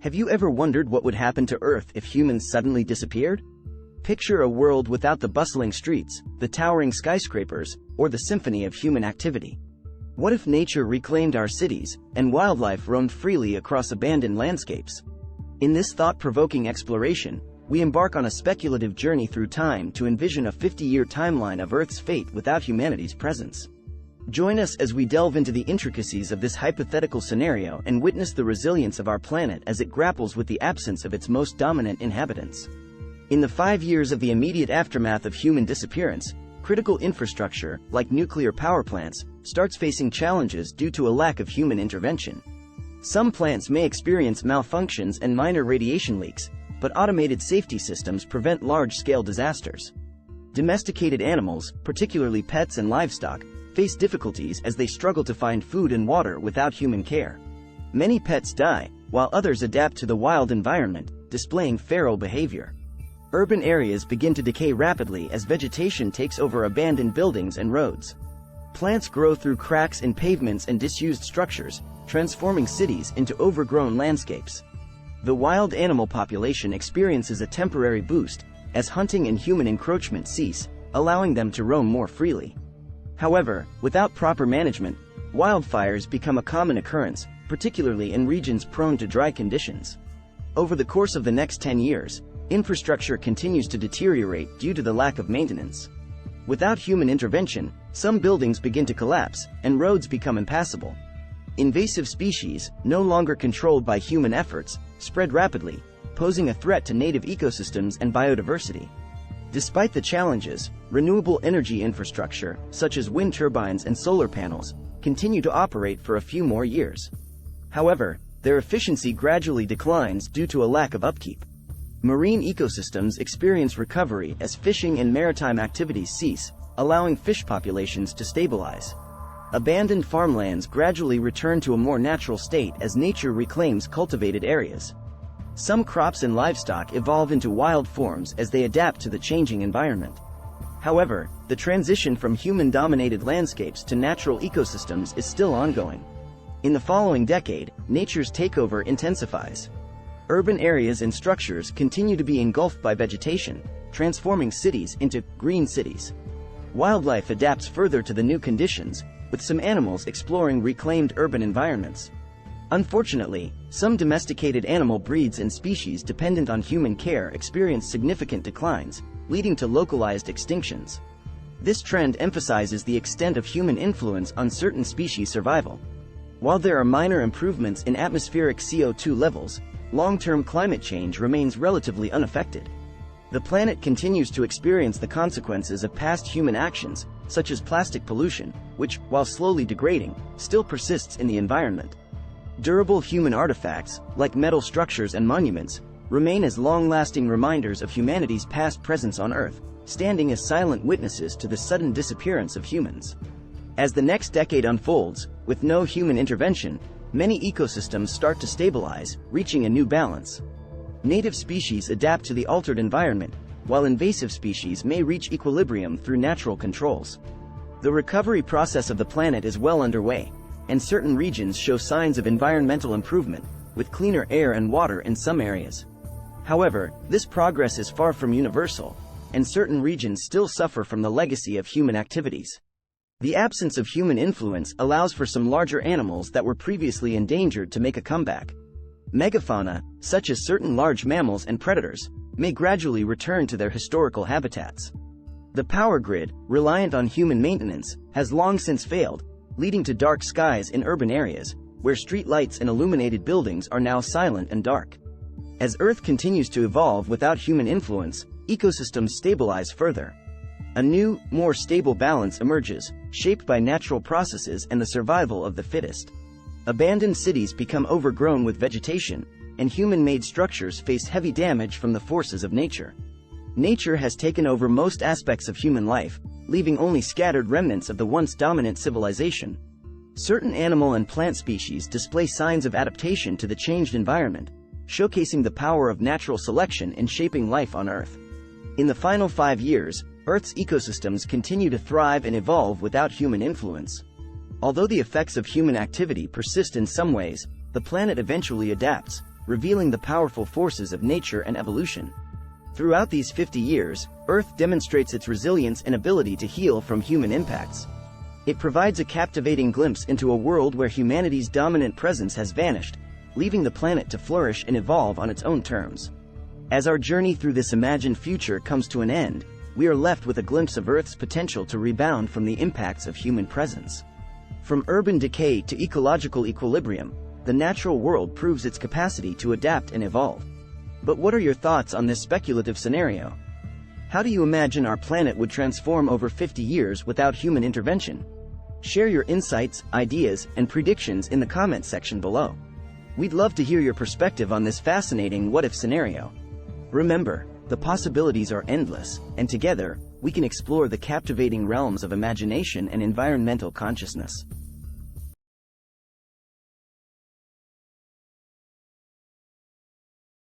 Have you ever wondered what would happen to Earth if humans suddenly disappeared? Picture a world without the bustling streets, the towering skyscrapers, or the symphony of human activity. What if nature reclaimed our cities, and wildlife roamed freely across abandoned landscapes? In this thought-provoking exploration, we embark on a speculative journey through time to envision a 50-year timeline of Earth's fate without humanity's presence. Join us as we delve into the intricacies of this hypothetical scenario and witness the resilience of our planet as it grapples with the absence of its most dominant inhabitants. In the 5 years of the immediate aftermath of human disappearance, critical infrastructure, like nuclear power plants, starts facing challenges due to a lack of human intervention. Some plants may experience malfunctions and minor radiation leaks, but automated safety systems prevent large-scale disasters. Domesticated animals, particularly pets and livestock, face difficulties as they struggle to find food and water without human care. Many pets die, while others adapt to the wild environment, displaying feral behavior. Urban areas begin to decay rapidly as vegetation takes over abandoned buildings and roads. Plants grow through cracks in pavements and disused structures, transforming cities into overgrown landscapes. The wild animal population experiences a temporary boost as hunting and human encroachment cease, allowing them to roam more freely. However, without proper management, wildfires become a common occurrence, particularly in regions prone to dry conditions. Over the course of the next 10 years, infrastructure continues to deteriorate due to the lack of maintenance. Without human intervention, some buildings begin to collapse, and roads become impassable. Invasive species, no longer controlled by human efforts, spread rapidly, posing a threat to native ecosystems and biodiversity. Despite the challenges, renewable energy infrastructure, such as wind turbines and solar panels, continue to operate for a few more years. However, their efficiency gradually declines due to a lack of upkeep. Marine ecosystems experience recovery as fishing and maritime activities cease, allowing fish populations to stabilize. Abandoned farmlands gradually return to a more natural state as nature reclaims cultivated areas. Some crops and livestock evolve into wild forms as they adapt to the changing environment. However, the transition from human-dominated landscapes to natural ecosystems is still ongoing. In the following decade, nature's takeover intensifies. Urban areas and structures continue to be engulfed by vegetation, transforming cities into green cities. Wildlife adapts further to the new conditions, with some animals exploring reclaimed urban environments. Unfortunately, some domesticated animal breeds and species dependent on human care experience significant declines, leading to localized extinctions. This trend emphasizes the extent of human influence on certain species' survival. While there are minor improvements in atmospheric CO2 levels, long-term climate change remains relatively unaffected. The planet continues to experience the consequences of past human actions, such as plastic pollution, which, while slowly degrading, still persists in the environment. Durable human artifacts, like metal structures and monuments, remain as long-lasting reminders of humanity's past presence on Earth, standing as silent witnesses to the sudden disappearance of humans. As the next decade unfolds, with no human intervention, many ecosystems start to stabilize, reaching a new balance. Native species adapt to the altered environment, while invasive species may reach equilibrium through natural controls. The recovery process of the planet is well underway, and certain regions show signs of environmental improvement, with cleaner air and water in some areas. However, this progress is far from universal, and certain regions still suffer from the legacy of human activities. The absence of human influence allows for some larger animals that were previously endangered to make a comeback. Megafauna, such as certain large mammals and predators, may gradually return to their historical habitats. The power grid, reliant on human maintenance, has long since failed, leading to dark skies in urban areas, where street lights and illuminated buildings are now silent and dark. As Earth continues to evolve without human influence, ecosystems stabilize further. A new, more stable balance emerges, shaped by natural processes and the survival of the fittest. Abandoned cities become overgrown with vegetation, and human-made structures face heavy damage from the forces of nature. Nature has taken over most aspects of human life, leaving only scattered remnants of the once dominant civilization. Certain animal and plant species display signs of adaptation to the changed environment, showcasing the power of natural selection in shaping life on Earth. In the final 5 years, Earth's ecosystems continue to thrive and evolve without human influence. Although the effects of human activity persist in some ways, the planet eventually adapts, revealing the powerful forces of nature and evolution. Throughout these 50 years, Earth demonstrates its resilience and ability to heal from human impacts. It provides a captivating glimpse into a world where humanity's dominant presence has vanished, leaving the planet to flourish and evolve on its own terms. As our journey through this imagined future comes to an end, we are left with a glimpse of Earth's potential to rebound from the impacts of human presence. From urban decay to ecological equilibrium, the natural world proves its capacity to adapt and evolve. But what are your thoughts on this speculative scenario? How do you imagine our planet would transform over 50 years without human intervention? Share your insights, ideas, and predictions in the comment section below. We'd love to hear your perspective on this fascinating what-if scenario. Remember, the possibilities are endless, and together, we can explore the captivating realms of imagination and environmental consciousness.